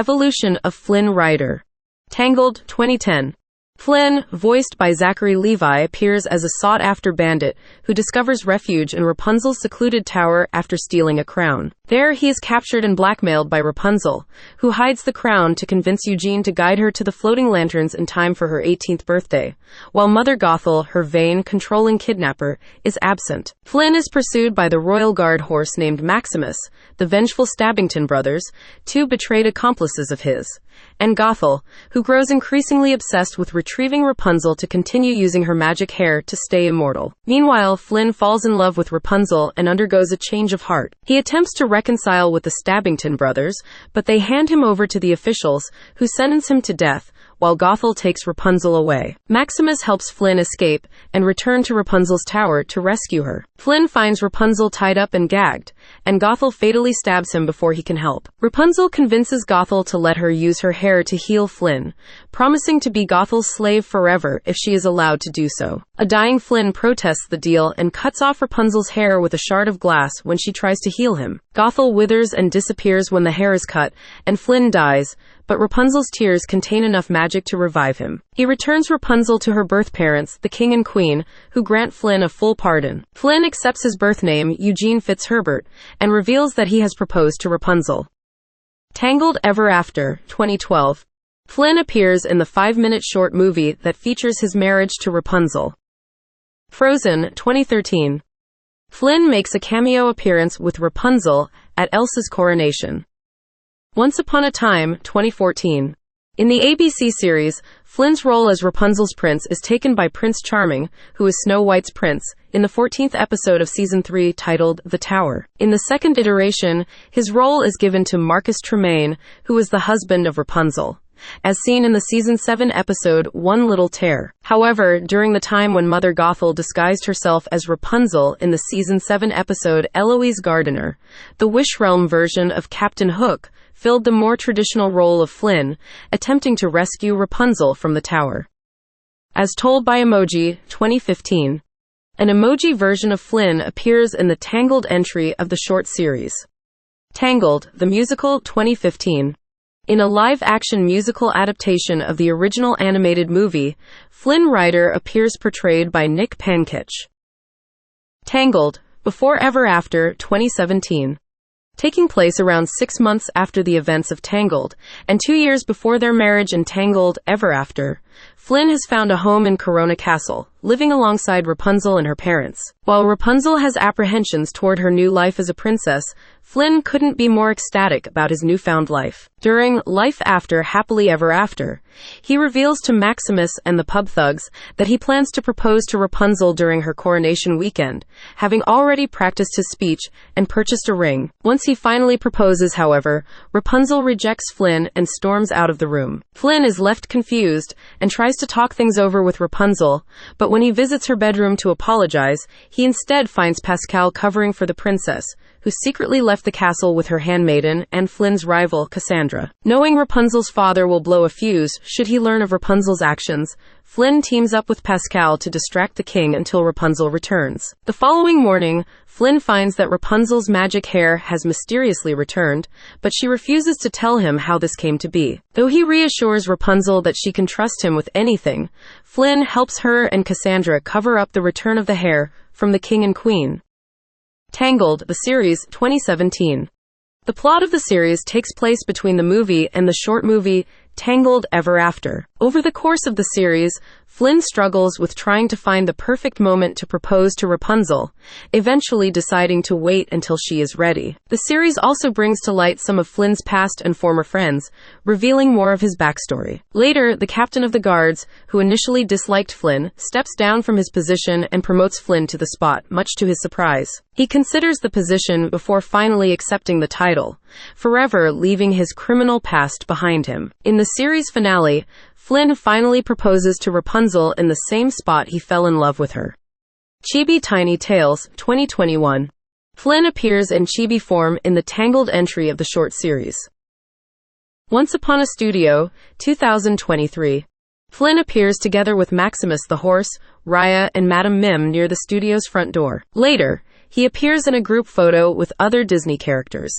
Evolution of Flynn Rider. Tangled, 2010. Flynn, voiced by Zachary Levi, appears as a sought-after bandit who discovers refuge in Rapunzel's secluded tower after stealing a crown. There, he is captured and blackmailed by Rapunzel, who hides the crown to convince Eugene to guide her to the floating lanterns in time for her 18th birthday, while Mother Gothel, her vain, controlling kidnapper, is absent. Flynn is pursued by the royal guard horse named Maximus, the vengeful Stabbington brothers, two betrayed accomplices of his, and Gothel, who grows increasingly obsessed with retrieving Rapunzel to continue using her magic hair to stay immortal. Meanwhile, Flynn falls in love with Rapunzel and undergoes a change of heart. He attempts to reconcile with the Stabbington brothers, but they hand him over to the officials, who sentence him to death, while Gothel takes Rapunzel away. Maximus helps Flynn escape and return to Rapunzel's tower to rescue her. Flynn finds Rapunzel tied up and gagged, and Gothel fatally stabs him before he can help. Rapunzel convinces Gothel to let her use her hair to heal Flynn, promising to be Gothel's slave forever if she is allowed to do so. A dying Flynn protests the deal and cuts off Rapunzel's hair with a shard of glass when she tries to heal him. Gothel withers and disappears when the hair is cut, and Flynn dies, but Rapunzel's tears contain enough magic to revive him. He returns Rapunzel to her birth parents, the king and queen, who grant Flynn a full pardon. Flynn accepts his birth name, Eugene Fitzherbert, and reveals that he has proposed to Rapunzel. Tangled Ever After, 2012. Flynn appears in the 5-minute short movie that features his marriage to Rapunzel. Frozen, 2013. Flynn makes a cameo appearance with Rapunzel at Elsa's coronation. Once Upon a Time, 2014. In the ABC series, Flynn's role as Rapunzel's prince is taken by Prince Charming, who is Snow White's prince, in the 14th episode of Season 3 titled The Tower. In the second iteration, his role is given to Marcus Tremaine, who is the husband of Rapunzel, as seen in the Season 7 episode One Little Tear. However, during the time when Mother Gothel disguised herself as Rapunzel in the Season 7 episode Eloise Gardener, the Wish Realm version of Captain Hook filled the more traditional role of Flynn, attempting to rescue Rapunzel from the tower. As told by Emoji, 2015. An Emoji version of Flynn appears in the Tangled entry of the short series. Tangled, the musical, 2015. In a live-action musical adaptation of the original animated movie, Flynn Rider appears portrayed by Nick Pankich. Tangled, Before Ever After, 2017. Taking place around 6 months after the events of Tangled, and 2 years before their marriage in Tangled Ever After, Flynn has found a home in Corona Castle, living alongside Rapunzel and her parents. While Rapunzel has apprehensions toward her new life as a princess, Flynn couldn't be more ecstatic about his newfound life. During Life After Happily Ever After, he reveals to Maximus and the pub thugs that he plans to propose to Rapunzel during her coronation weekend, having already practiced his speech and purchased a ring. Once he finally proposes, however, Rapunzel rejects Flynn and storms out of the room. Flynn is left confused and tries to talk things over with Rapunzel, but when he visits her bedroom to apologize, he instead finds Pascal covering for the princess, who secretly left the castle with her handmaiden and Flynn's rival, Cassandra. Knowing Rapunzel's father will blow a fuse should he learn of Rapunzel's actions, Flynn teams up with Pascal to distract the king until Rapunzel returns. The following morning, Flynn finds that Rapunzel's magic hair has mysteriously returned, but she refuses to tell him how this came to be. Though he reassures Rapunzel that she can trust him with anything, Flynn helps her and Cassandra cover up the return of the hair from the king and queen. Tangled, the series, 2017. The plot of the series takes place between the movie and the short movie Tangled Ever After. Over the course of the series, Flynn struggles with trying to find the perfect moment to propose to Rapunzel, eventually deciding to wait until she is ready. The series also brings to light some of Flynn's past and former friends, revealing more of his backstory. Later, the captain of the guards, who initially disliked Flynn, steps down from his position and promotes Flynn to the spot, much to his surprise. He considers the position before finally accepting the title, forever leaving his criminal past behind him. In the series finale, Flynn finally proposes to Rapunzel in the same spot he fell in love with her. Chibi Tiny Tales, 2021. Flynn appears in Chibi form in the Tangled entry of the short series. Once Upon a Studio, 2023. Flynn appears together with Maximus the horse, Raya, and Madame Mim near the studio's front door. Later, he appears in a group photo with other Disney characters.